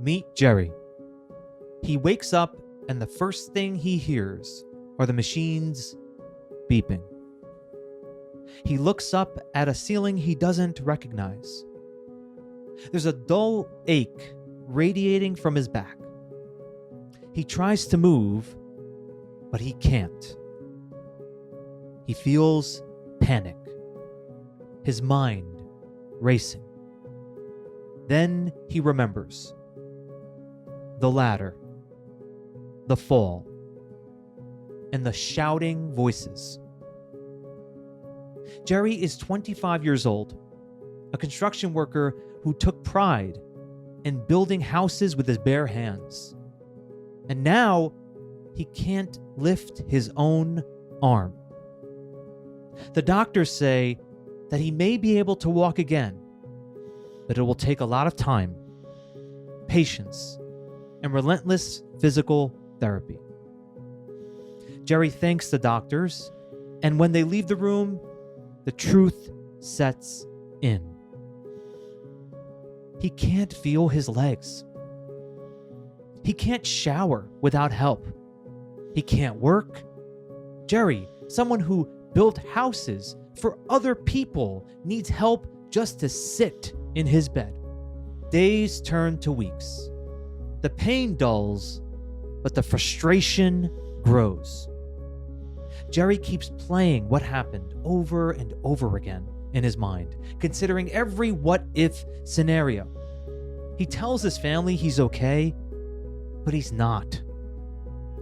Meet Jerry. He wakes up and the first thing he hears are the machines beeping. He looks up at a ceiling he doesn't recognize. There's a dull ache radiating from his back. He tries to move, but he can't. He feels panic, his mind racing. Then he remembers the ladder, the fall, and the shouting voices. Jerry is 25 years old, a construction worker who took pride in building houses with his bare hands. And now he can't lift his own arm. The doctors say that he may be able to walk again, but it will take a lot of time, patience, and relentless physical therapy. Jerry thanks the doctors, and when they leave the room, the truth sets in. He can't feel his legs. He can't shower without help. He can't work. Jerry, someone who built houses for other people, needs help just to sit in his bed. Days turn to weeks. The pain dulls, but the frustration grows. Jerry keeps playing what happened over and over again in his mind, considering every what-if scenario. He tells his family he's okay, but he's not.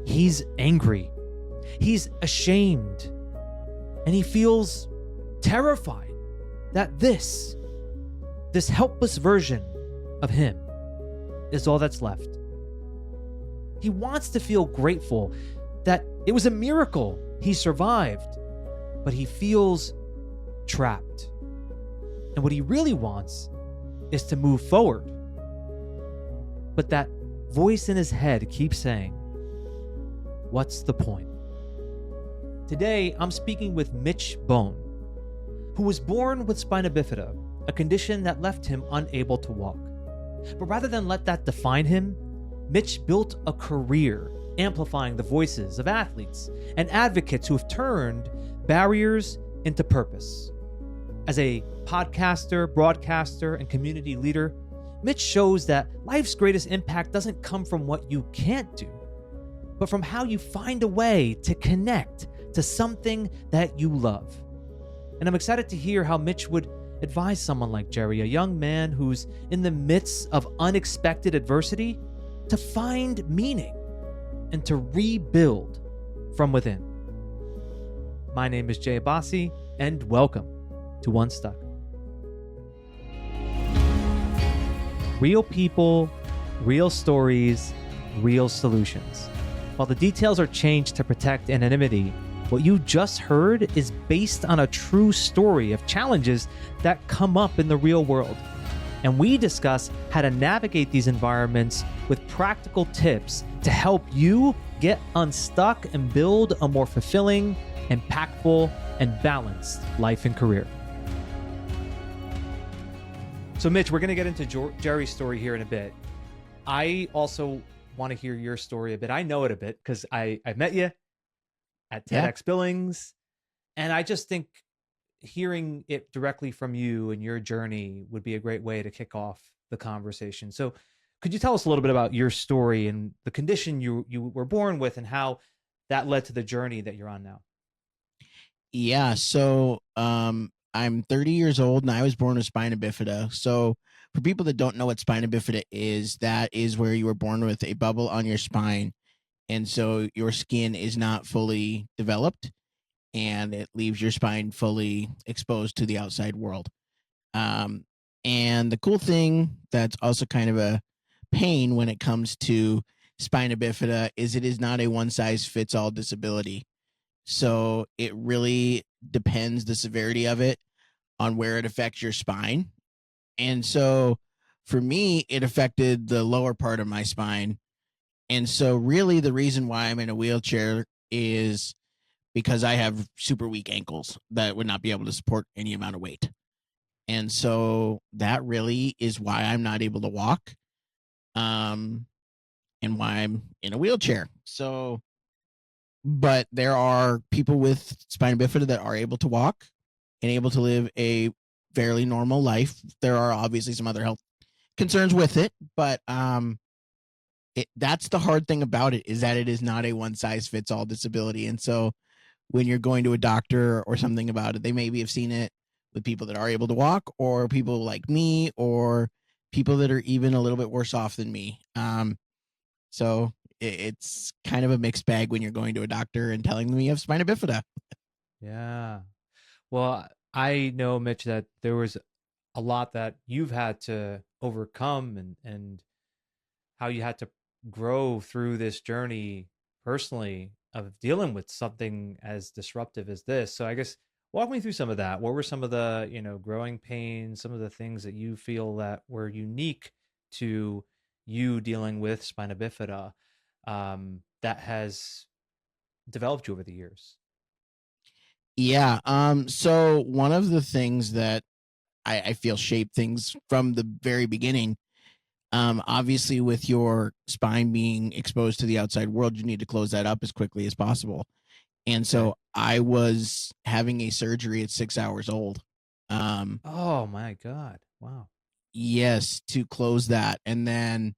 He's angry. He's ashamed. And he feels terrified that this helpless version of him is all that's left. He wants to feel grateful that it was a miracle he survived, but he feels trapped. And what he really wants is to move forward. But that voice in his head keeps saying, "What's the point?" Today, I'm speaking with Mitch Bohn, who was born with spina bifida, a condition that left him unable to walk. But rather than let that define him, Mitch built a career amplifying the voices of athletes and advocates who have turned barriers into purpose. As a podcaster, broadcaster, and community leader, Mitch shows that life's greatest impact doesn't come from what you can't do, but from how you find a way to connect to something that you love. And I'm excited to hear how Mitch would advise someone like Jerry, a young man who's in the midst of unexpected adversity, to find meaning and to rebuild from within. My name is Jay Abbasi, and welcome to Unstuck. Real people, real stories, real solutions. While the details are changed to protect anonymity, what you just heard is based on a true story of challenges that come up in the real world. And we discuss how to navigate these environments with practical tips to help you get unstuck and build a more fulfilling, impactful, and balanced life and career. So Mitch, we're going to get into Jerry's story here in a bit. I also want to hear your story a bit. I know it a bit because I've met you at TEDx Billings. And I just think hearing it directly from you and your journey would be a great way to kick off the conversation. So could you tell us a little bit about your story and the condition you were born with and how that led to the journey that you're on now? Yeah. So I'm 30 years old and I was born with spina bifida. So for people that don't know what spina bifida is, that is where you were born with a bubble on your spine. And so your skin is not fully developed and it leaves your spine fully exposed to the outside world. And the cool thing that's also kind of a pain when it comes to spina bifida is it is not a one-size-fits-all disability. So it really depends, the severity of it, on where it affects your spine. And so for me, it affected the lower part of my spine. And so really the reason why I'm in a wheelchair is because I have super weak ankles that would not be able to support any amount of weight. And so that really is why I'm not able to walk. um, and why I'm in a wheelchair. So, but there are people with spina bifida that are able to walk and able to live a fairly normal life. There are obviously some other health concerns with it, but that's the hard thing about it, is that it is not a one size fits all disability. And so when you're going to a doctor or something about it, they maybe have seen it with people that are able to walk, or people like me, or people that are even a little bit worse off than me. So it's kind of a mixed bag when you're going to a doctor and telling them you have spina bifida. Yeah. Well, I know, Mitch, that there was a lot that you've had to overcome, and how you had to grow through this journey personally of dealing with something as disruptive as this. So I guess walk me through some of that. What were some of the, growing pains, some of the things that you feel that were unique to you dealing with spina bifida, that has developed you over the years? Yeah. So one of the things that I feel shaped things from the very beginning, obviously with your spine being exposed to the outside world, you need to close that up as quickly as possible. And Okay. so I was having a surgery at 6 hours old. Um, Oh my God. Wow. yes, to close that. And then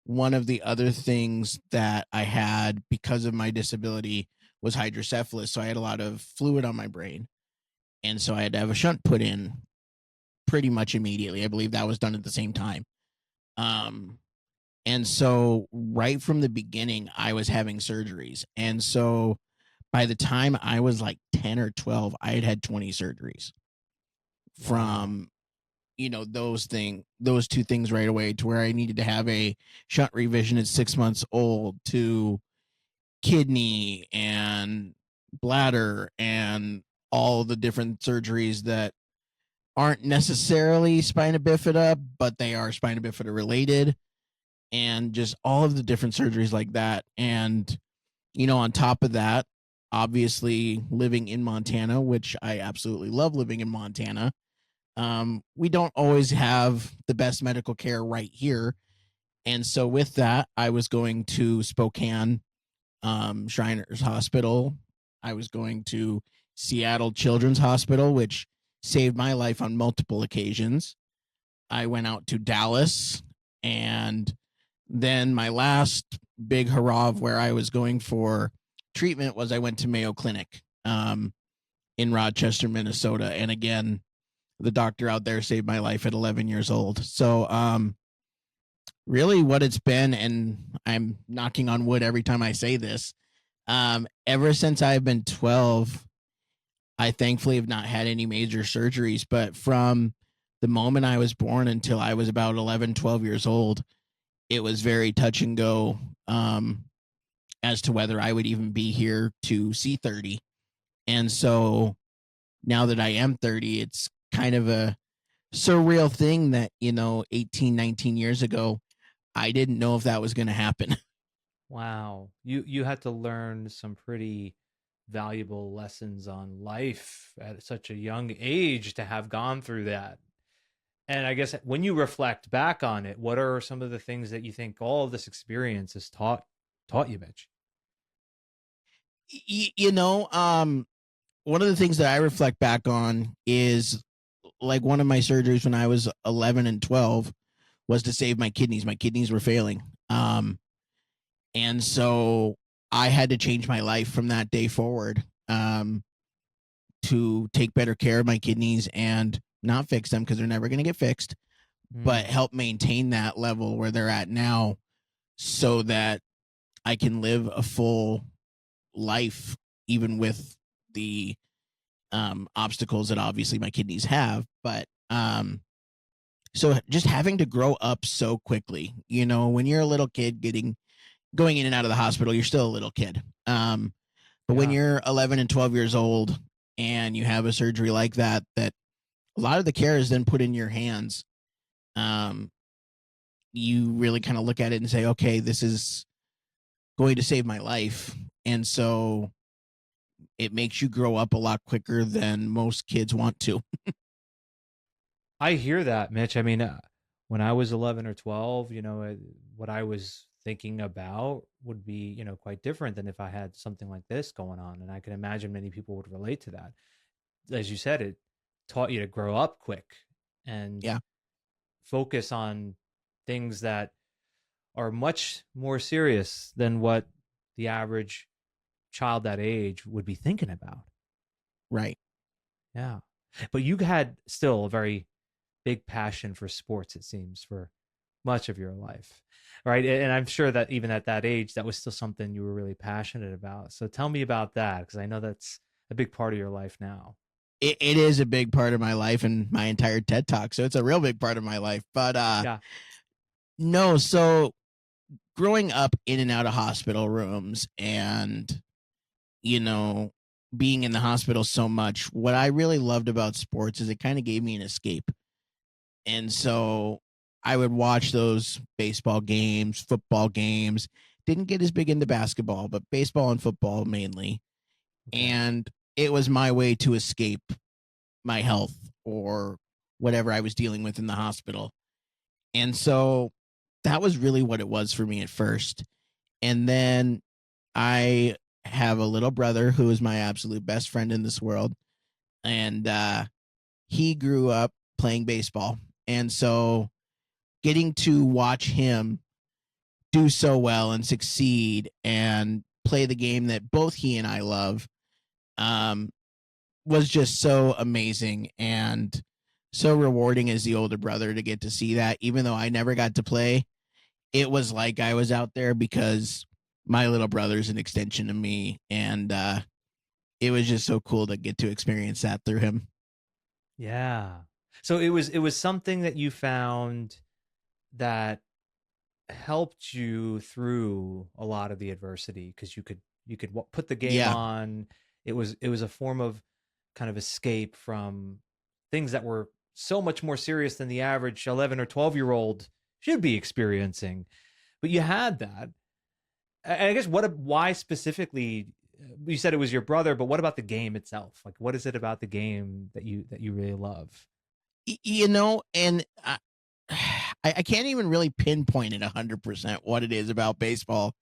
one of the other things that I had because of my disability was hydrocephalus. So I had a lot of fluid on my brain. And so I had to have a shunt put in pretty much immediately. I believe that was done at the same time. Um, and so right from the beginning, I was having surgeries. And so by the time I was like 10 or 12, I had had 20 surgeries Wow. from, those two things right away, to where I needed to have a shunt revision at 6 months old, to kidney and bladder and all the different surgeries that aren't necessarily spina bifida, but they are spina bifida related, and just all of the different surgeries like that. And, on top of that, obviously living in Montana, which I absolutely love living in Montana, we don't always have the best medical care right here. And so with that, I was going to Spokane, Shriners Hospital. I was going to Seattle Children's Hospital, which saved my life on multiple occasions. I went out to Dallas, and then my last big hurrah of where I was going for treatment was I went to Mayo Clinic, in Rochester, Minnesota. And again, the doctor out there saved my life at 11 years old. So, really what it's been, and I'm knocking on wood every time I say this, ever since I've been 12, I thankfully have not had any major surgeries, but from the moment I was born until I was about 11, 12 years old, it was very touch and go, as to whether I would even be here to see 30. And so now that I am 30, it's kind of a surreal thing that, 18, 19 years ago, I didn't know if that was going to happen. Wow. You had to learn some pretty valuable lessons on life at such a young age to have gone through that. And I guess when you reflect back on it, what are some of the things that you think all of this experience has taught you, Mitch? y- you know, um, One of the things that I reflect back on is, like, one of my surgeries when I was 11 and 12 was to save my kidneys. My kidneys were failing. And so I had to change my life from that day forward, to take better care of my kidneys and not fix them because they're never going to get fixed, but Mm. help maintain that level where they're at now, so that I can live a full life, even with the obstacles that obviously my kidneys have. But so just having to grow up so quickly, when you're a little kid going in and out of the hospital, you're still a little kid. But when Yeah. you're 11 and 12 years old and you have a surgery like that, that a lot of the care is then put in your hands, um, you really kind of look at it and say, okay, this is going to save my life. And so it makes you grow up a lot quicker than most kids want to. I hear that, Mitch. I mean, when I was 11 or 12, what I was thinking about would be, quite different than if I had something like this going on. And I can imagine many people would relate to that. As you said, it taught you to grow up quick and Yeah. focus on things that are much more serious than what the average child that age would be thinking about. Right. Yeah. But you had still a very big passion for sports, it seems, for much of your life. Right. And I'm sure that even at that age, that was still something you were really passionate about. So tell me about that, because I know that's a big part of your life now. It is a big part of my life and my entire TED talk. So it's a real big part of my life. But Yeah. no, so growing up in and out of hospital rooms and, you know, being in the hospital so much, what I really loved about sports is it kind of gave me an escape. And so I would watch those baseball games, football games. Didn't get as big into basketball, but baseball and football mainly. Okay. And it was my way to escape my health or whatever I was dealing with in the hospital. And so that was really what it was for me at first. And then I have a little brother who is my absolute best friend in this world. And he grew up playing baseball. And so getting to watch him do so well and succeed and play the game that both he and I love um, was just so amazing and so rewarding as the older brother to get to see that. Even though I never got to play, it was like I was out there because my little brother's an extension of me. And it was just so cool to get to experience that through him. Yeah. So it was something that you found that helped you through a lot of the adversity, because you could put the game Yeah. on. It was a form of kind of escape from things that were so much more serious than the average 11 or 12-year-old should be experiencing. But you had that. And I guess why specifically, you said it was your brother, but what about the game itself? Like, what is it about the game that you really love? And I can't even really pinpoint it 100% what it is about baseball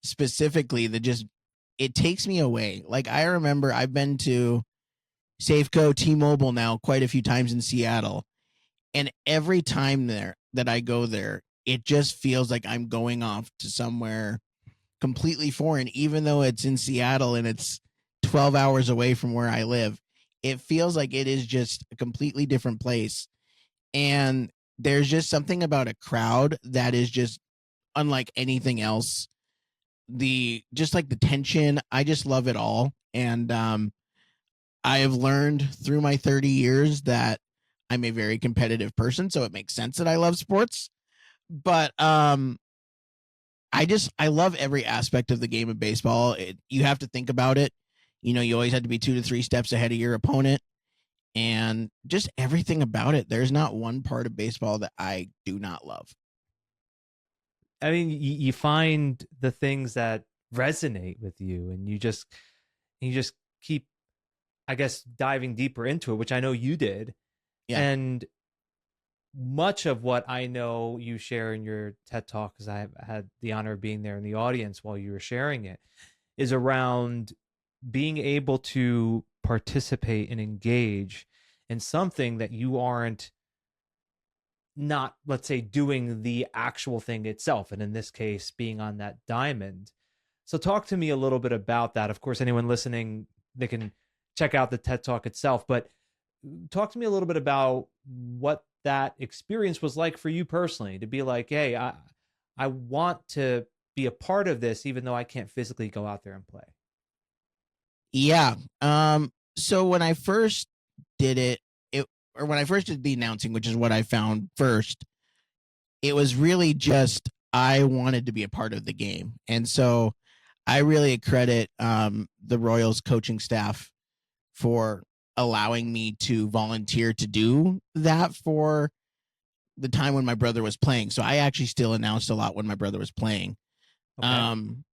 specifically that just it takes me away. Like I remember I've been to Safeco T-Mobile now quite a few times in Seattle, and every time there that I go there, it just feels like I'm going off to somewhere completely foreign, even though it's in Seattle and it's 12 hours away from where I live. It feels like it is just a completely different place. And there's just something about a crowd that is just unlike anything else. The just like the tension, I just love it all. And I have learned through my 30 years that I'm a very competitive person, so it makes sense that I love sports. But I love every aspect of the game of baseball. You have to think about it. You always have to be 2 to 3 steps ahead of your opponent, and just everything about it. There's not one part of baseball that I do not love. I mean, you find the things that resonate with you, and you just keep, I guess, diving deeper into it, which I know you did. Yeah. And much of what I know you share in your TED Talk, because I had the honor of being there in the audience while you were sharing it, is around being able to participate and engage in something that you aren't, not, let's say, doing the actual thing itself, and in this case being on that diamond. So talk to me a little bit about that. Of course, anyone listening, they can check out the TED Talk itself, but talk to me a little bit about what that experience was like for you personally, to be like, hey, I want to be a part of this even though I can't physically go out there and play. Yeah. So when I first did it or when I first did the announcing, which is what I found first, it was really just I wanted to be a part of the game. And so I really credit the Royals coaching staff for allowing me to volunteer to do that for the time when my brother was playing. So I actually still announced a lot when my brother was playing. Okay. Um,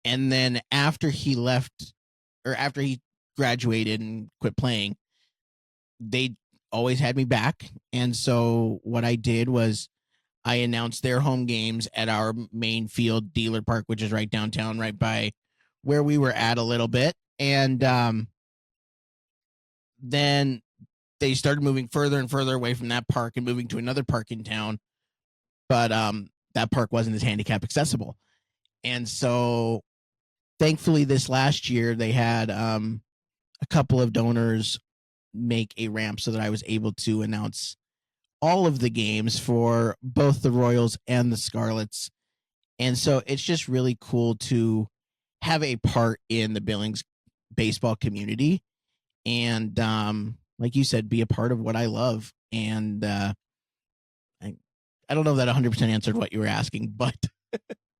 and then after he left or after he graduated and quit playing, they always had me back. And so what I did was I announced their home games at our main field dealer park, which is right downtown, right by where we were at a little bit. And then they started moving further and further away from that park and moving to another park in town. But that park wasn't as handicap accessible. And so thankfully this last year they had a couple of donors make a ramp so that I was able to announce all of the games for both the Royals and the Scarlets. And so it's just really cool to have a part in the Billings baseball community and like you said, be a part of what I love. And I don't know if that 100% answered what you were asking, but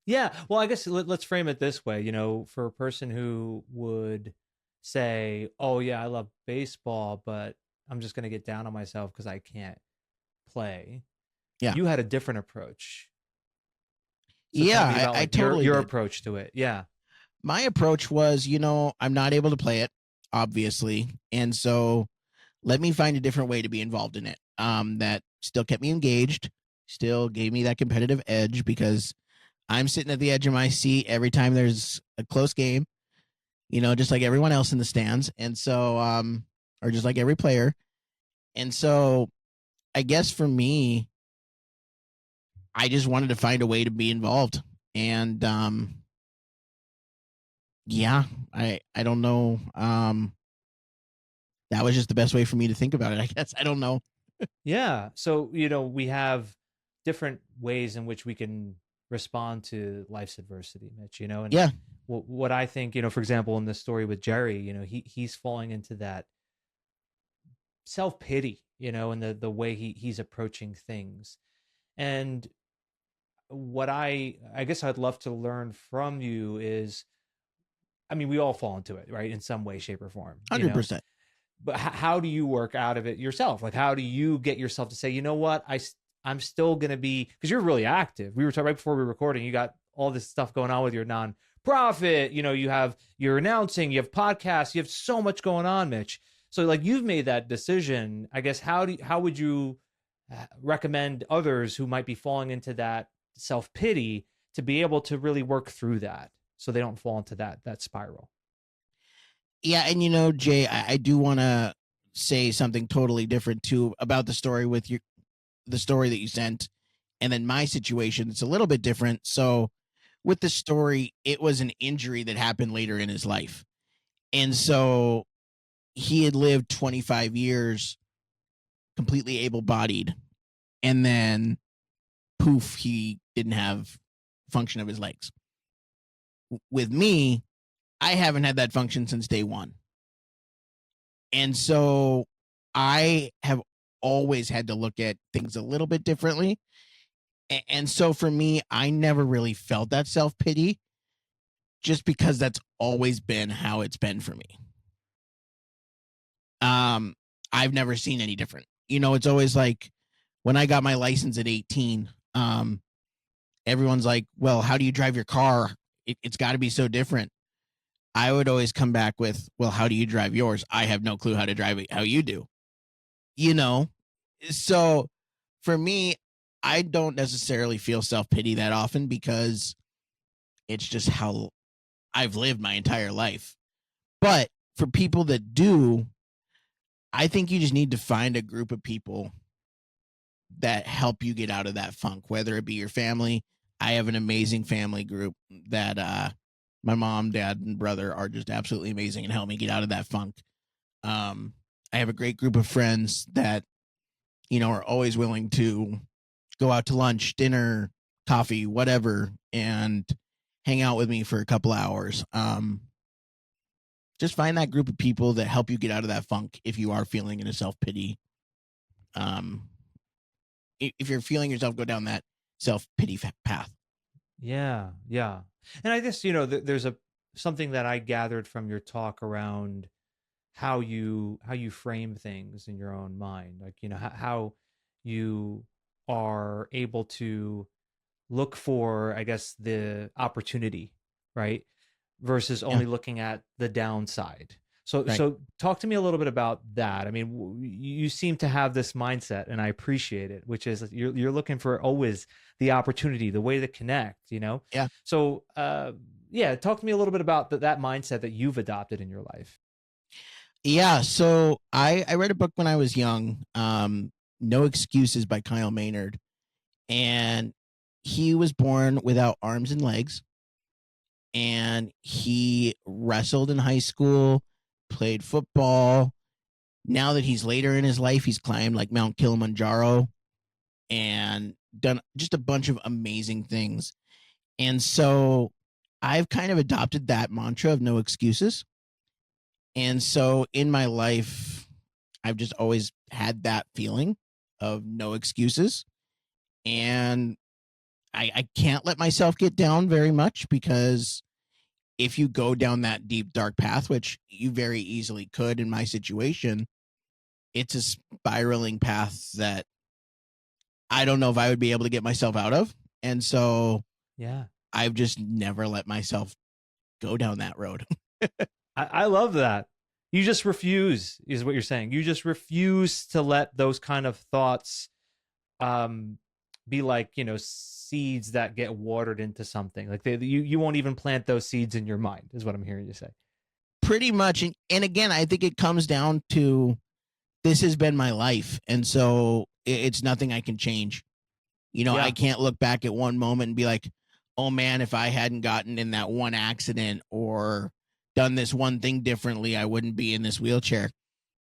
Yeah. Well, I guess let's frame it this way. For a person who would say, "Oh yeah, I love baseball, but I'm just going to get down on myself because I can't play." yeah. You had a different approach. So tell me Yeah, about I like your totally your did. approach to it. Yeah. My approach was, I'm not able to play it, obviously. And so let me find a different way to be involved in it. That still kept me engaged, still gave me that competitive edge because I'm sitting at the edge of my seat every time there's a close game, just like everyone else in the stands. And so, or just like every player. And so I guess for me, I just wanted to find a way to be involved. And yeah, I don't know. That was just the best way for me to think about it, I guess. I don't know. Yeah. So, we have different ways in which we can respond to life's adversity, Mitch, and Yeah. what I think, for example, in this story with Jerry, he's falling into that self-pity, and the way he's approaching things. And what I guess I'd love to learn from you is, I mean, we all fall into it, right? In some way, shape, or form, 100%. but how do you work out of it yourself? Like, how do you get yourself to say, you know what, I'm still gonna be, because you're really active. We were talking right before we were recording. You got all this stuff going on with your nonprofit. You're announcing, you have podcasts, you have so much going on, Mitch. So like you've made that decision. I guess how would you recommend others who might be falling into that self pity to be able to really work through that so they don't fall into that spiral? Yeah, and Jay, I do want to say something totally different too about the story with the story that you sent, and then my situation. It's a little bit different. So, with the story, it was an injury that happened later in his life, and so he had lived 25 years completely able-bodied, and then poof, he didn't have function of his legs. With me, I haven't had that function since day one. And so I have always had to look at things a little bit differently. And so for me, I never really felt that self pity just because that's always been how it's been for me. Um, I've never seen any different. It's always like when I got my license at 18, everyone's like, well, how do you drive your car? It's got to be so different. I would always come back with, well, how do you drive yours? I have no clue how to drive it how you do. You know, so for me, I don't necessarily feel self pity that often because it's just how I've lived my entire life. But for people that do, I think you just need to find a group of people that help you get out of that funk, whether it be your family. I have an amazing family group that my mom, dad, and brother are just absolutely amazing and help me get out of that funk. I have a great group of friends that, are always willing to go out to lunch, dinner, coffee, whatever, and hang out with me for a couple hours. Just find that group of people that help you get out of that funk if you are feeling in a self pity. Um, if you're feeling yourself go down that self pity path. Yeah, yeah. And I guess, there's something that I gathered from your talk around how you frame things in your own mind. Like, how you are able to look for, I guess, the opportunity, right? Versus Yeah. only looking at the downside. So, Right. so talk to me a little bit about that. I mean, you seem to have this mindset, and I appreciate it, which is you're looking for always the opportunity, the way to connect. Yeah. So, yeah, talk to me a little bit about that mindset that you've adopted in your life. Yeah. So I read a book when I was young, No Excuses by Kyle Maynard. And he was born without arms and legs. And he wrestled in high school, played football. Now that he's later in his life, he's climbed like Mount Kilimanjaro and done just a bunch of amazing things. And so I've kind of adopted that mantra of no excuses. And so in my life, I've just always had that feeling of no excuses. And I can't let myself get down very much, because if you go down that deep, dark path, which you very easily could in my situation, it's a spiraling path that I don't know if I would be able to get myself out of. And so Yeah. I've just never let myself go down that road. I love that. You just refuse, is what you're saying. You just refuse to let those kind of thoughts um be like, seeds that get watered into something. Like you won't even plant those seeds in your mind, is what I'm hearing you say. Pretty much. And again, I think it comes down to, this has been my life. And so it's nothing I can change. I Yeah. can't look back at one moment and be like, oh man, if I hadn't gotten in that one accident or done this one thing differently, I wouldn't be in this wheelchair.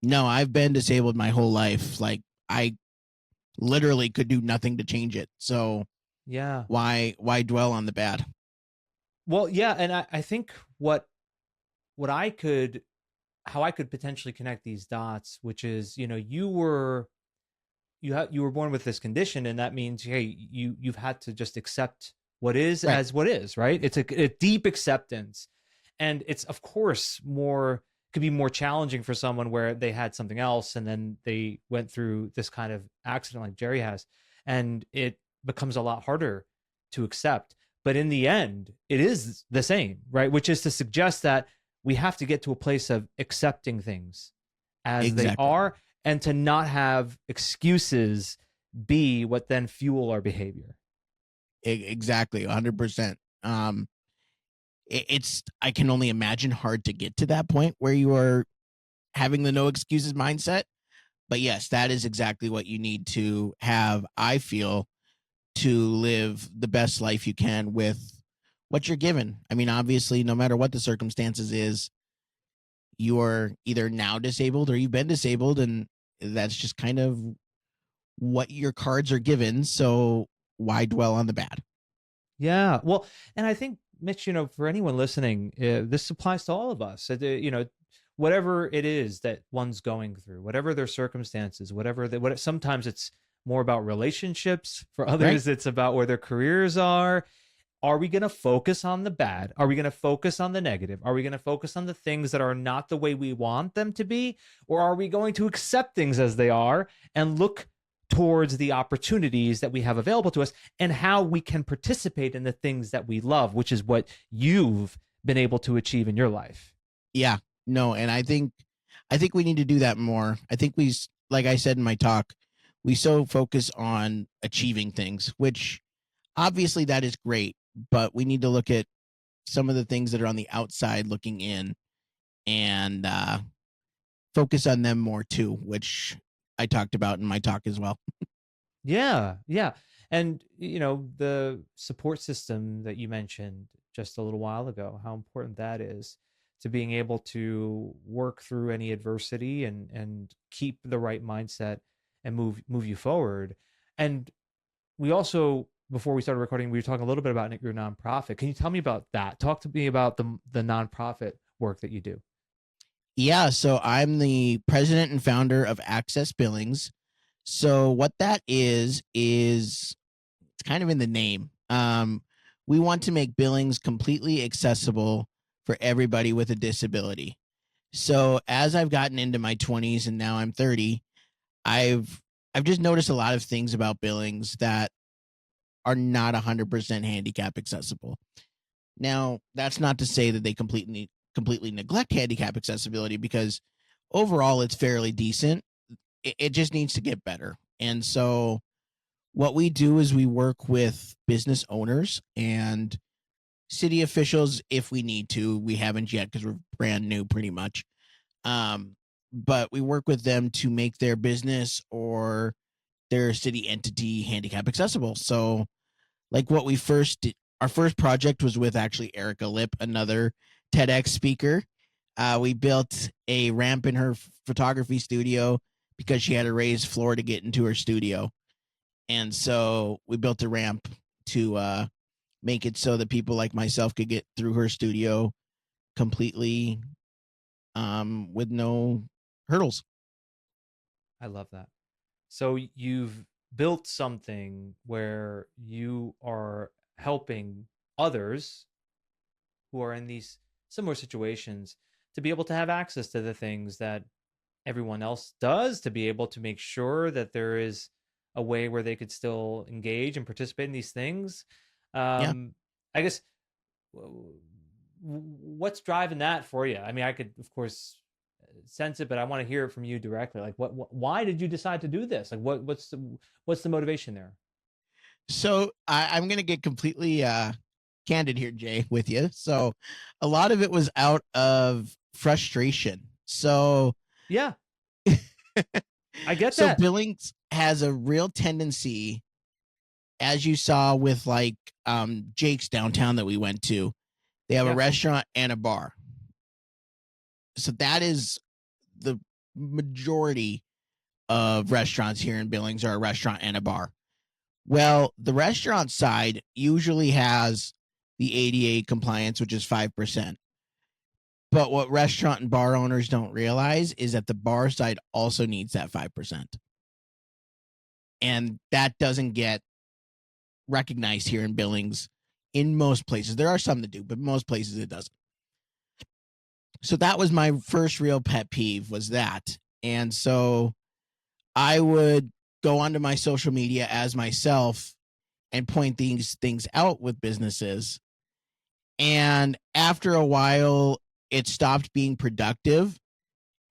No, I've been disabled my whole life. Like, I literally could do nothing to change it. So Yeah. why dwell on the bad? Well, yeah, and I think what I could how I could potentially connect these dots, which is, you were born with this condition, and that means, hey, you've had to just accept what is Right. as what is, right? It's a deep acceptance, and it's, of course, more could be more challenging for someone where they had something else and then they went through this kind of accident like Jerry has, and it becomes a lot harder to accept. But in the end, it is the same, right? Which is to suggest that we have to get to a place of accepting things as they Exactly. are, and to not have excuses be what then fuel our behavior. Exactly. 100%. It's, I can only imagine, hard to get to that point where you are having the no excuses mindset. But yes, that is exactly what you need to have, I feel, to live the best life you can with what you're given. I mean, obviously, no matter what the circumstances is, you're either now disabled or you've been disabled, and that's just kind of what your cards are given. So why dwell on the bad? Yeah. Well, and I think, Mitch, for anyone listening, this applies to all of us. Whatever it is that one's going through, whatever their circumstances, sometimes it's more about relationships. For Right. others, it's about where their careers are. Are we going to focus on the bad? Are we going to focus on the negative? Are we going to focus on the things that are not the way we want them to be? Or are we going to accept things as they are and look towards the opportunities that we have available to us and how we can participate in the things that we love, which is what you've been able to achieve in your life? Yeah. No, and I think we need to do that more. I think like I said in my talk, we so focus on achieving things, which obviously that is great, but we need to look at some of the things that are on the outside looking in, and focus on them more too, which I talked about in my talk as well. Yeah, yeah. And the support system that you mentioned just a little while ago, how important that is to being able to work through any adversity and keep the right mindset and move you forward. And we also, before we started recording, we were talking a little bit about your nonprofit. Can you tell me about that? Talk to me about the nonprofit work that you do. Yeah, so I'm the president and founder of AccessBillings. So what that is it's kind of in the name. We want to make billings completely accessible for everybody with a disability. So as I've gotten into my 20s and now I'm 30, I've I've just noticed a lot of things about billings that are not 100% handicap accessible. Now, that's not to say that they completely neglect handicap accessibility because overall it's fairly decent. It just needs to get better. And so what we do is we work with business owners and city officials if we need to. We haven't yet because we're brand new pretty much. But we work with them to make their business or their city entity handicap accessible. So like what we first did, our first project was with actually Erica Lip, another TEDx speaker. We built a ramp in her photography studio because she had a raised floor to get into her studio. And so we built a ramp to make it so that people like myself could get through her studio completely with no hurdles. I love that. So you've built something where you are helping others who are in these similar situations to be able to have access to the things that everyone else does, to be able to make sure that there is a way where they could still engage and participate in these things. Yeah. I guess what's driving that for you? I mean, I could, of course, sense it, but I want to hear it from you directly. Like, why did you decide to do this? Like, what's the motivation there? So I'm going to get completely candid here, Jay, with you. So a lot of it was out of frustration. So Yeah, I get so that. Billings has a real tendency, as you saw with like Jake's downtown that we went to. They have a Yeah, restaurant and a bar. So that is the majority of restaurants here in Billings are a restaurant and a bar. Well, the restaurant side usually has the ADA compliance, which is 5%. But what restaurant and bar owners don't realize is that the bar side also needs that 5%. And that doesn't get recognized here in Billings in most places. There are some that do, but most places it doesn't. So that was my first real pet peeve was that. And so I would go onto my social media as myself and point these things out with businesses. And after a while, it stopped being productive.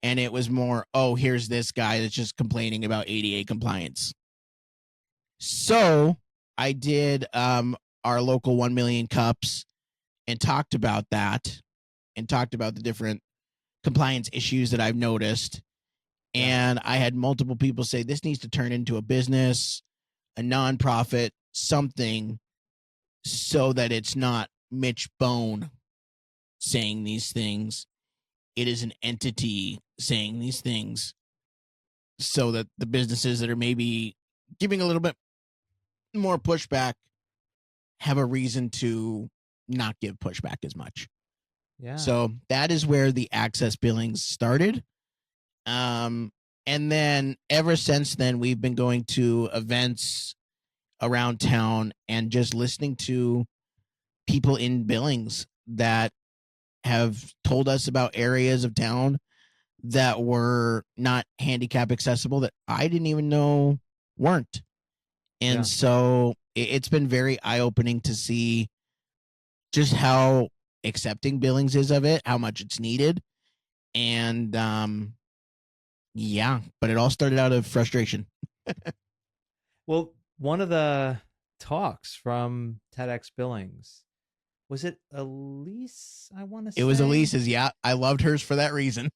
And it was more, oh, here's this guy that's just complaining about ADA compliance. So I did our local 1 million cups and talked about that and talked about the different compliance issues that I've noticed. yeah, And I had multiple people say this needs to turn into a business, a nonprofit, something so that it's not Mitch Bohn saying these things. It is an entity saying these things so that the businesses that are maybe giving a little bit more pushback have a reason to not give pushback as much. yeah. So that is where the AccessBillings started. And then ever since then, we've been going to events around town and just listening to people in Billings that have told us about areas of town that were not handicap accessible that I didn't even know weren't. And Yeah. so it's been very eye opening to see just how accepting Billings is of it, how much it's needed. And yeah, but it all started out of frustration. Well, one of the talks from TEDx Billings, was it Elise? I want to It was say Elise's. Yeah, I loved hers for that reason.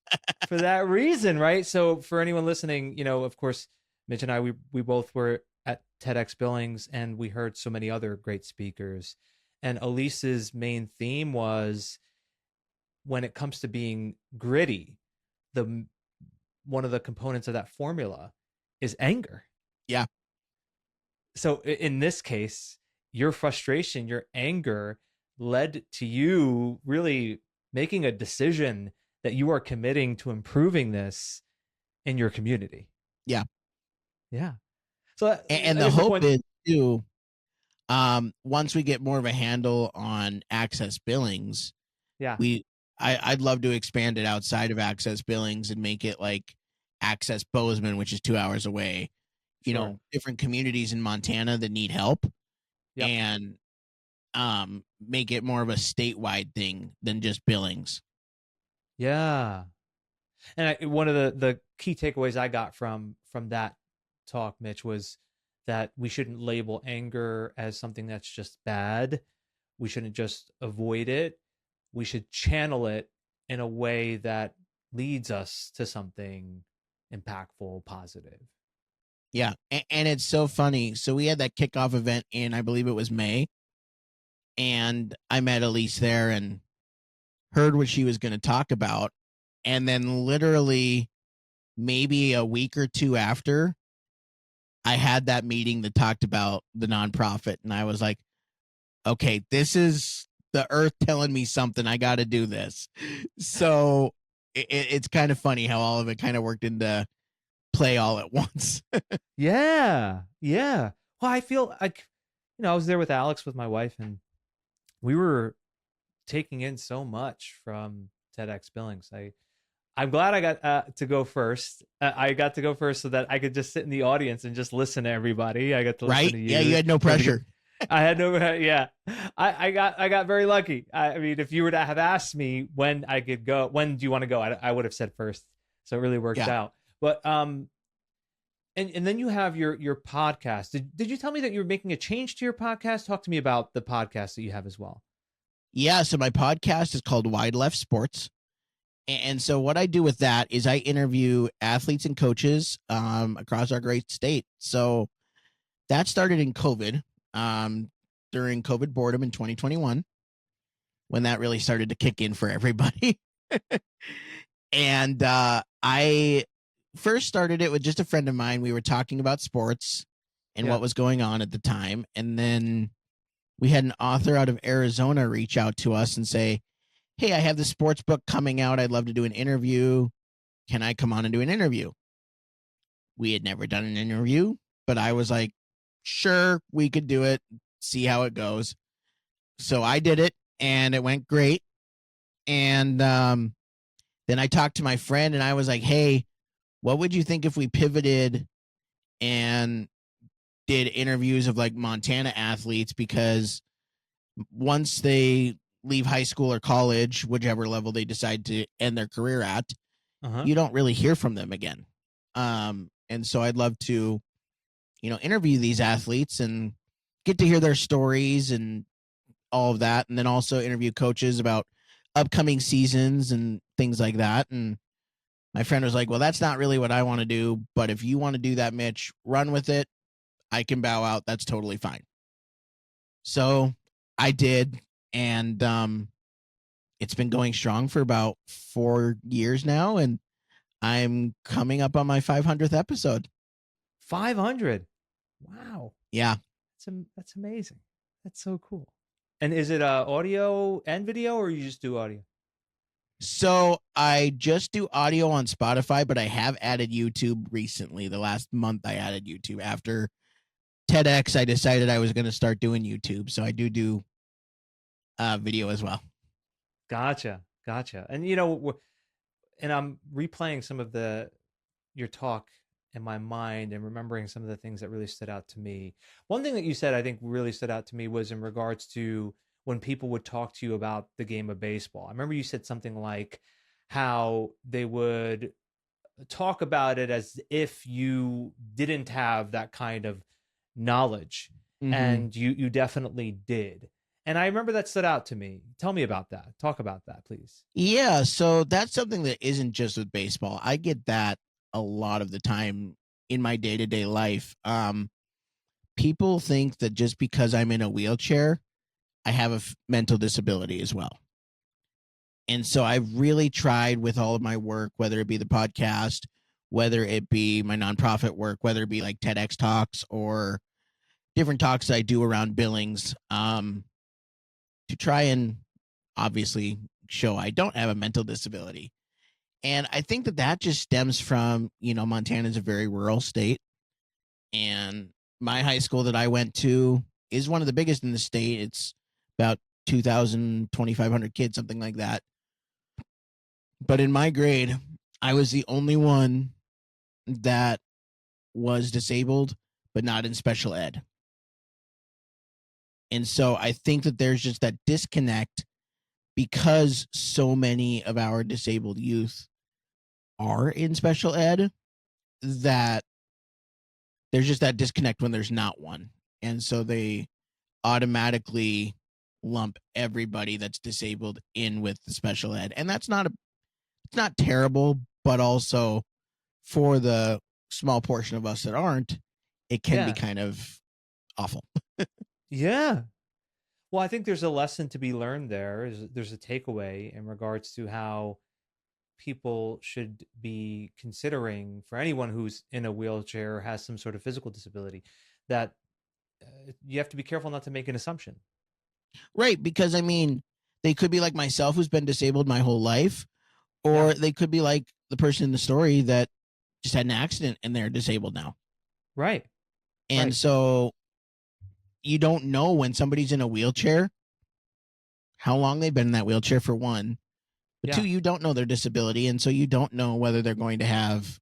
for that reason, right? So for anyone listening, of course, Mitch and I, we both were at TEDx Billings, and we heard so many other great speakers. And Elise's main theme was, when it comes to being gritty, the one of the components of that formula is anger. Yeah, So in this case, your frustration, your anger led to you really making a decision that you are committing to improving this in your community. yeah. Yeah. So And I the guess the hope point, is too, once we get more of a handle on Access Billings, yeah, I'd love to expand it outside of Access Billings and make it like Access Bozeman, which is 2 hours away. sure. Different communities in Montana that need help, Yep. and make it more of a statewide thing than just Billings. Yeah. And one of the key takeaways I got from that talk, Mitch, was that we shouldn't label anger as something that's just bad. We shouldn't just avoid it. We should channel it in a way that leads us to something impactful, positive. Yeah. And it's so funny. So we had that kickoff event in, I believe it was May. And I met Elise there and heard what she was going to talk about. And then literally maybe a week or two after, I had that meeting that talked about the nonprofit. And I was like, okay, this is the earth telling me something. I got to do this. So it's kind of funny how all of it kind of worked into play all at once. Yeah. Yeah. Well, I feel like, I was there with Alex, with my wife, and we were taking in so much from TEDx Billings. I'm glad I got to go first. I got to go first so that I could just sit in the audience and just listen to everybody. I got to listen Right? to Yeah, you you. had no pressure. I had no, yeah. I got very lucky. I mean, if you were to have asked me when I could go, when do you want to go? I would have said first. So it really worked Yeah. out. But and then you have your podcast. Did you tell me that you were making a change to your podcast? Talk to me about the podcast that you have as well. Yeah. So my podcast is called Wide Left Sports. And so what I do with that is I interview athletes and coaches across our great state. So that started in COVID, during COVID boredom in 2021, when that really started to kick in for everybody. And I first started it with just a friend of mine. We were talking about sports and Yeah. what was going on at the time. And then we had an author out of Arizona reach out to us and say, hey, I have this sports book coming out. I'd love to do an interview. Can I come on and do an interview? We had never done an interview, but I was like, sure, we could do it, see how it goes. So I did it and it went great. And then I talked to my friend and I was like, hey, what would you think if we pivoted and did interviews of like Montana athletes? Because once they leave high school or college, whichever level they decide to end their career at, Uh-huh. you don't really hear from them again. And so I'd love to, interview these athletes and get to hear their stories and all of that. And then also interview coaches about upcoming seasons and things like that. And my friend was like, well, that's not really what I want to do. But if you want to do that, Mitch, run with it. I can bow out. That's totally fine. So I did. And it's been going strong for about 4 years now. And I'm coming up on my 500th episode. 500. Wow. Yeah. That's amazing. That's so cool. And is it audio and video, or you just do audio? So I just do audio on Spotify, but I have added YouTube recently. The last month I added YouTube. After TEDx, I decided I was going to start doing YouTube. So I do video as well. Gotcha. And and I'm replaying some of your talk in my mind and remembering some of the things that really stood out to me. One thing that you said I think really stood out to me was in regards to when people would talk to you about the game of baseball. I remember you said something like how they would talk about it as if you didn't have that kind of knowledge, and you definitely did. And I remember that stood out to me. Tell me about that. Talk about that, please. Yeah. So that's something that isn't just with baseball. I get that a lot of the time in my day-to-day life. People think that just because I'm in a wheelchair, I have a mental disability as well. And so I've really tried with all of my work, whether it be the podcast, whether it be my nonprofit work, whether it be like TEDx talks or different talks I do around Billings, to try and obviously show I don't have a mental disability. And I think that just stems from, Montana's a very rural state. And my high school that I went to is one of the biggest in the state. It's about 2,000, 2,500 kids, something like that. But in my grade, I was the only one that was disabled, but not in special ed. And so I think that there's just that disconnect because so many of our disabled youth are in special ed, that there's just that disconnect when there's not one. And so they automatically lump everybody that's disabled in with the special ed. And that's not it's not terrible, but also for the small portion of us that aren't, it can be Yeah. kind of awful. Yeah. Well, I think there's a lesson to be learned there. There's a takeaway in regards to how people should be considering for anyone who's in a wheelchair or has some sort of physical disability that you have to be careful not to make an assumption. Right, because I mean, they could be like myself who's been disabled my whole life, Yeah. or they could be like the person in the story that just had an accident and they're disabled now. Right. And Right. so you don't know when somebody's in a wheelchair how long they've been in that wheelchair, for one. But Yeah. two, you don't know their disability, and so you don't know whether they're going to have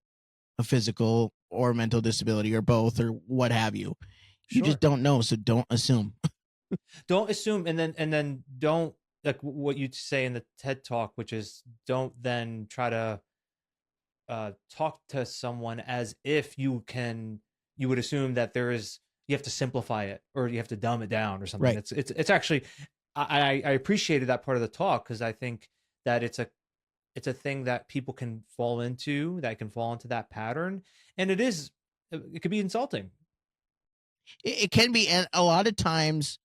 a physical or mental disability or both or what have you. You just Sure. don't know, so don't assume. Don't assume, and then don't, like what you say in the TED talk, which is don't then try to talk to someone as if you would assume that you have to simplify it or you have to dumb it down or something. Right. It's actually, I appreciated that part of the talk because I think that it's a thing that people can fall into, that can fall into that pattern, and it could be insulting. It can be, and a lot of times,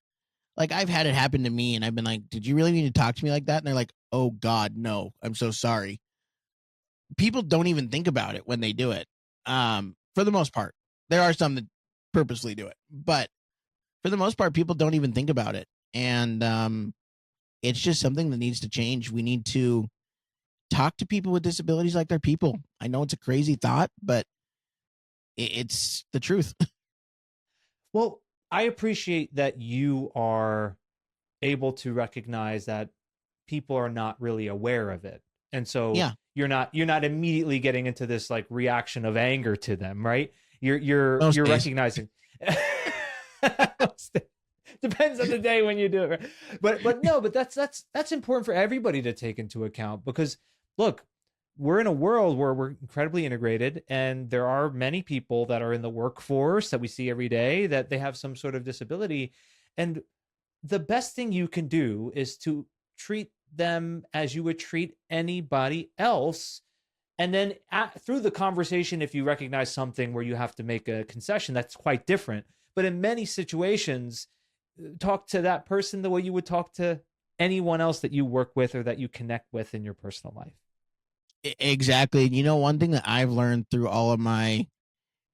like I've had it happen to me, and I've been like, "Did you really need to talk to me like that?" And they're like, "Oh God, no, I'm so sorry." People don't even think about it when they do it. For the most part, there are some that purposely do it, but for the most part, people don't even think about it, and it's just something that needs to change. We need to talk to people with disabilities like they're people. I know it's a crazy thought, but it's the truth. Well, I appreciate that you are able to recognize that people are not really aware of it. And so Yeah, you're not immediately getting into this like reaction of anger to them, right? You're you're most you're days. recognizing. Depends on the day when you do it, right? But no, but that's important for everybody to take into account because look, we're in a world where we're incredibly integrated and there are many people that are in the workforce that we see every day that they have some sort of disability, and the best thing you can do is to treat them as you would treat anybody else. And then through the conversation, if you recognize something where you have to make a concession, that's quite different. But in many situations, talk to that person the way you would talk to anyone else that you work with or that you connect with in your personal life. Exactly. You know, one thing that I've learned through all of my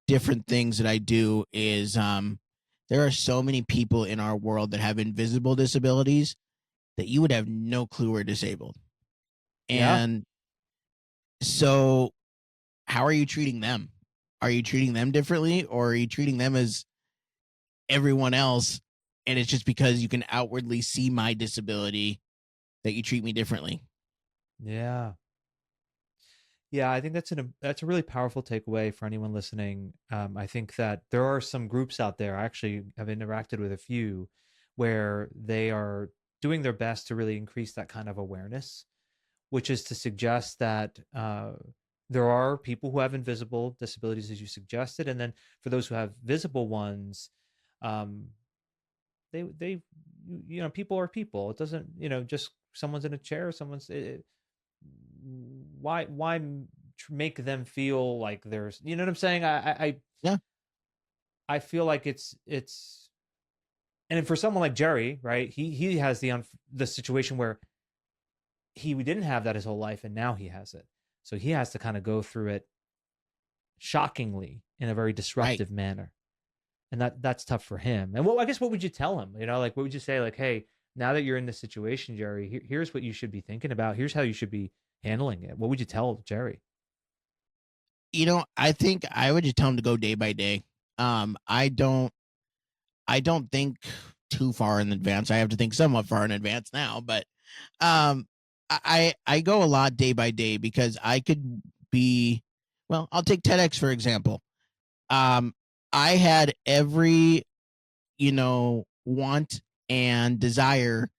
different things that I do is there are so many people in our world that have invisible disabilities that you would have no clue are disabled. Yeah. And so how are you treating them? Are you treating them differently, or are you treating them as everyone else, and it's just because you can outwardly see my disability that you treat me differently? Yeah. Yeah, I think that's a really powerful takeaway for anyone listening. I think that there are some groups out there. I actually have interacted with a few where they are doing their best to really increase that kind of awareness, which is to suggest that there are people who have invisible disabilities, as you suggested, and then for those who have visible ones, um, they people are people. It doesn't just someone's in a chair, why make them feel like there's what I'm saying. Yeah. I feel like it's and for someone like Jerry, right, he has the situation where he didn't have that his whole life and now he has it, so he has to kind of go through it shockingly in a very Right. disruptive manner, and that's tough for him. And I guess what would you tell him, like what would you say, like, hey, now that you're in this situation, Jerry, here's what you should be thinking about, here's how you should be handling it. What would you tell Jerry? You know, I think I would just tell them to go day by day. I don't think too far in advance. I have to think somewhat far in advance now, but um I go a lot day by day because I could be, well, I'll take TEDx for example. um I had every want and desire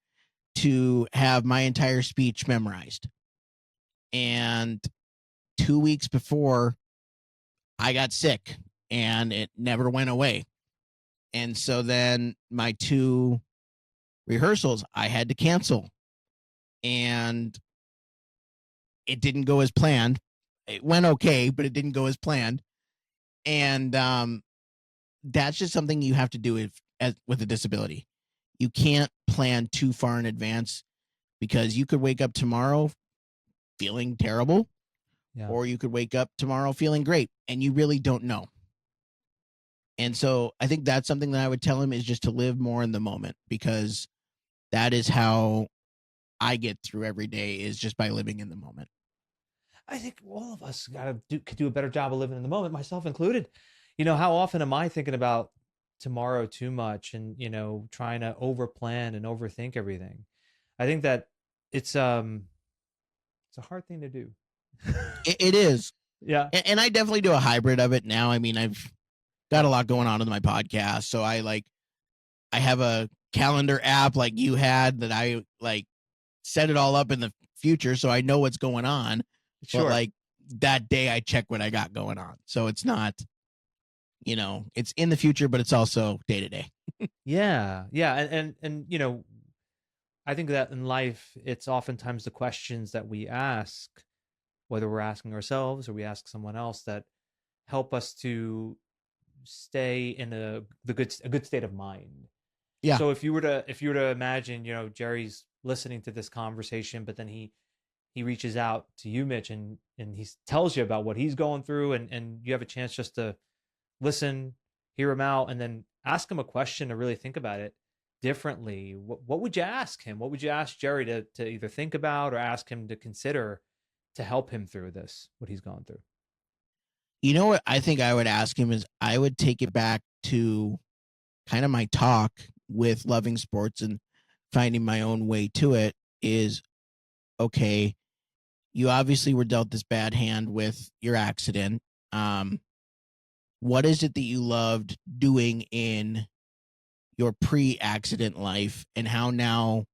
to have my entire speech memorized. And 2 weeks before, I got sick and it never went away. And so then my 2 rehearsals I had to cancel, and it didn't go as planned. It went okay, but it didn't go as planned. And that's just something you have to do with a disability. You can't plan too far in advance, because you could wake up tomorrow feeling terrible, or you could wake up tomorrow feeling great, and you really don't know. And so I think that's something that I would tell him, is just to live more in the moment, because that is how I get through every day, is just by living in the moment. I think all of us could do a better job of living in the moment, myself included. How often am I thinking about tomorrow too much, and trying to overplan and overthink everything? I think that it's a hard thing to do. It is. Yeah. And I definitely do a hybrid of it now. I mean, I've got a lot going on in my podcast, so I have a calendar app like you had, that I set it all up in the future, so I know what's going on. Sure. But that day I check what I got going on, so it's not, it's in the future, but it's also day to day. Yeah. And I think that in life, it's oftentimes the questions that we ask, whether we're asking ourselves or we ask someone else, that help us to stay in a good state of mind. Yeah. So if you were to imagine, Jerry's listening to this conversation, but then he reaches out to you, Mitch, and he tells you about what he's going through, and you have a chance just to listen, hear him out, and then ask him a question to really think about it differently. What would you ask him? What would you ask Jerry to either think about or ask him to consider to help him through this, what he's gone through? What I think I would ask him is, I would take it back to kind of my talk with loving sports and finding my own way to it. Is, okay, you obviously were dealt this bad hand with your accident. What is it that you loved doing in your pre-accident life, and how now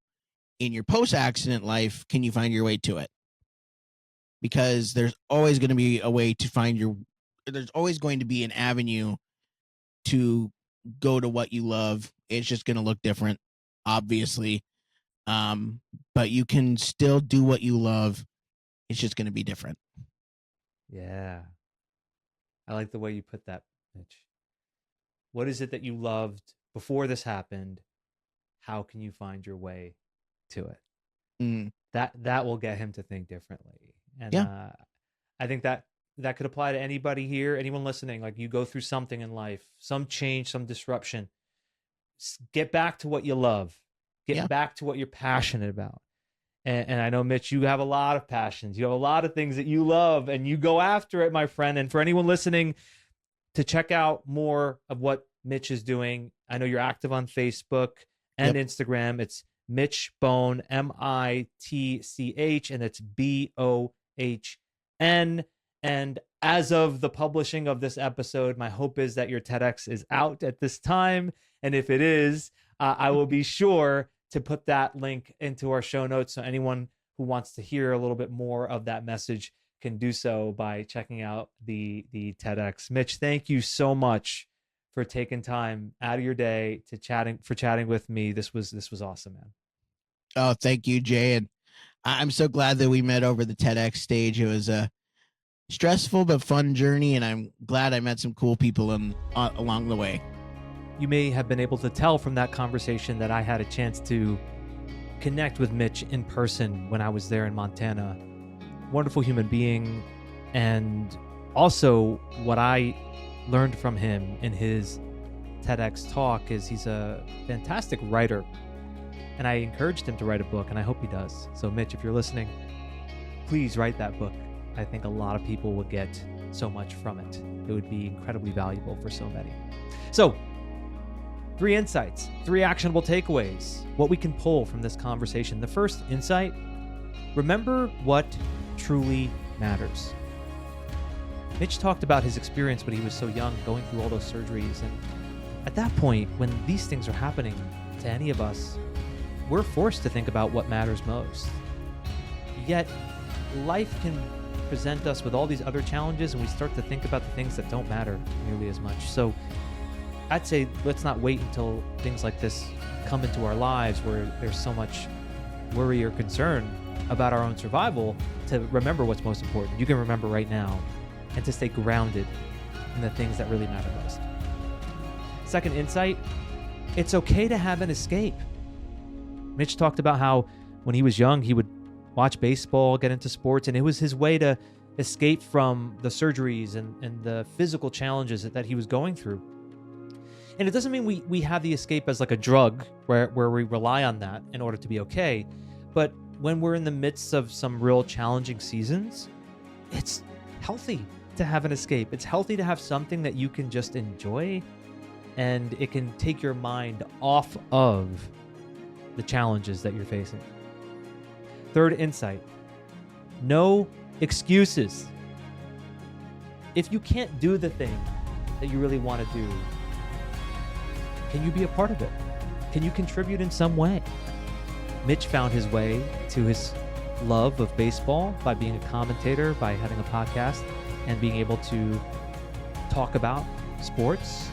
in your post-accident life can you find your way to it? Because there's always going to be a way to there's always going to be an avenue to go to what you love. It's just going to look different, obviously. But you can still do what you love. It's just going to be different. Yeah. I like the way you put that, Mitch. What is it that you loved before this happened? How can you find your way to it? That will get him to think differently. And I think that could apply to anybody here, anyone listening. Like, you go through something in life, some change, some disruption. Get back to what you love. Get back to what you're passionate about. And I know, Mitch, you have a lot of passions. You have a lot of things that you love, and you go after it, my friend. And for anyone listening, to check out more of what Mitch is doing, I know you're active on Facebook and Instagram. It's Mitch Bohn, MITCH, and it's BOHN. And as of the publishing of this episode, my hope is that your TEDx is out at this time. And if it is, I will be sure to put that link into our show notes, so anyone who wants to hear a little bit more of that message can do so by checking out the TEDx. Mitch, thank you so much for taking time out of your day to chatting with me. This was awesome, man. Oh, thank you, Jay. And I'm so glad that we met over the TEDx stage. It was a stressful but fun journey, and I'm glad I met some cool people along the way. You may have been able to tell from that conversation that I had a chance to connect with Mitch in person when I was there in Montana. Wonderful human being. And also, what I learned from him in his TEDx talk is he's a fantastic writer. And I encouraged him to write a book, and I hope he does. So, Mitch, if you're listening, please write that book. I think a lot of people would get so much from it. It would be incredibly valuable for so many. So, 3 insights, 3 actionable takeaways, what we can pull from this conversation. The first insight: remember what truly matters. Mitch talked about his experience when he was so young, going through all those surgeries. And at that point, when these things are happening to any of us, we're forced to think about what matters most. Yet, life can present us with all these other challenges, and we start to think about the things that don't matter nearly as much. So I'd say let's not wait until things like this come into our lives where there's so much worry or concern about our own survival to remember what's most important. You can remember right now, and to stay grounded in the things that really matter most. Second insight, it's okay to have an escape. Mitch talked about how when he was young, he would watch baseball, get into sports, and it was his way to escape from the surgeries and the physical challenges that he was going through. And it doesn't mean we have the escape as like a drug where we rely on that in order to be okay. But when we're in the midst of some real challenging seasons, it's healthy to have an escape. It's healthy to have something that you can just enjoy, and it can take your mind off of the challenges that you're facing. Third insight, no excuses. If you can't do the thing that you really want to do, can you be a part of it? Can you contribute in some way? Mitch found his way to his love of baseball by being a commentator, by having a podcast, and being able to talk about sports.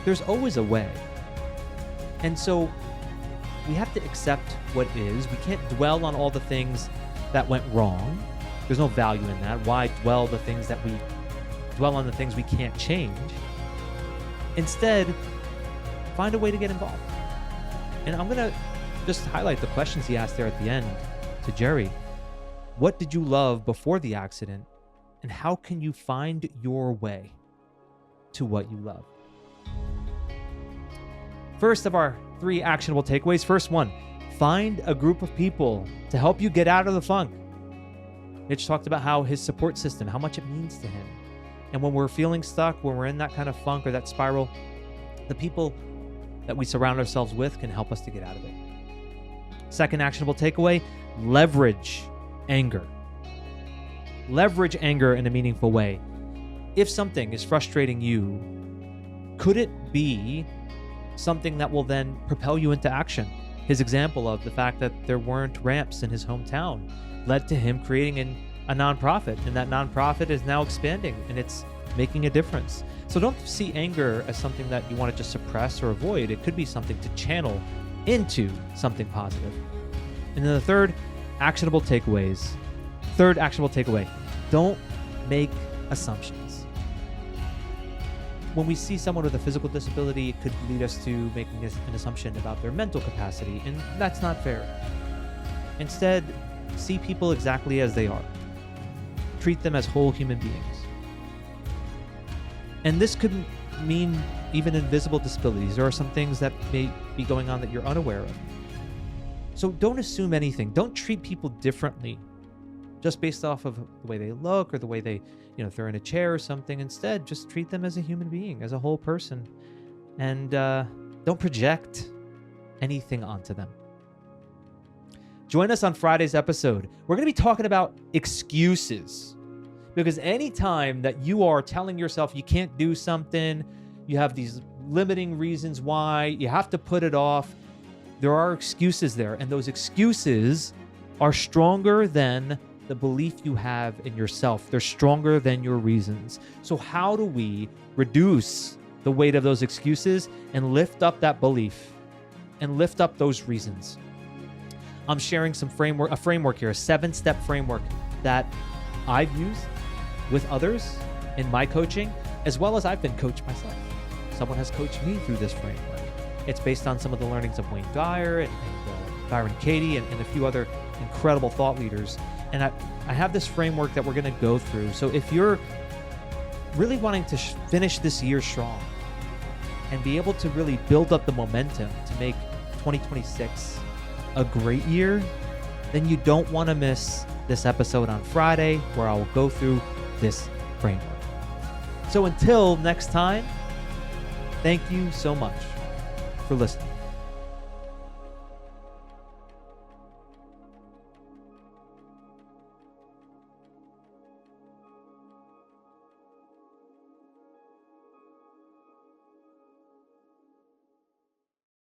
There's always a way. And so we have to accept what is. We can't dwell on all the things that went wrong. There's no value in that. Why dwell on the things we can't change? Instead, find a way to get involved. And I'm going to just highlight the questions he asked there at the end to Jerry. What did you love before the accident? And how can you find your way to what you love? First of our 3 actionable takeaways. First one, find a group of people to help you get out of the funk. Mitch talked about how his support system, how much it means to him. And when we're feeling stuck, when we're in that kind of funk or that spiral, the people that we surround ourselves with can help us to get out of it. Second actionable takeaway, leverage anger. Leverage anger in a meaningful way. If something is frustrating you, could it be something that will then propel you into action? His example of the fact that there weren't ramps in his hometown led to him creating a nonprofit, and that nonprofit is now expanding and it's making a difference. So don't see anger as something that you want to just suppress or avoid. It could be something to channel into something positive. And then the third actionable takeaway, don't make assumptions. When we see someone with a physical disability, it could lead us to making an assumption about their mental capacity, and that's not fair. Instead, see people exactly as they are. Treat them as whole human beings. And this could mean even invisible disabilities. There are some things that may be going on that you're unaware of. So don't assume anything. Don't treat people differently just based off of the way they look or the way they, if they're in a chair or something. Instead, just treat them as a human being, as a whole person. And don't project anything onto them. Join us on Friday's episode. We're going to be talking about excuses. Because anytime that you are telling yourself you can't do something, you have these limiting reasons why, you have to put it off, there are excuses there. And those excuses are stronger than the belief you have in yourself. They're stronger than your reasons. So how do we reduce the weight of those excuses and lift up that belief and lift up those reasons? I'm sharing a framework here, a 7-step framework that I've used with others in my coaching, as well as I've been coached myself. Someone has coached me through this framework. It's based on some of the learnings of Wayne Dyer and Byron Katie and a few other incredible thought leaders. And I have this framework that we're going to go through. So if you're really wanting to finish this year strong and be able to really build up the momentum to make 2026 a great year, then you don't want to miss this episode on Friday where I will go through this framework. So until next time, thank you so much for listening.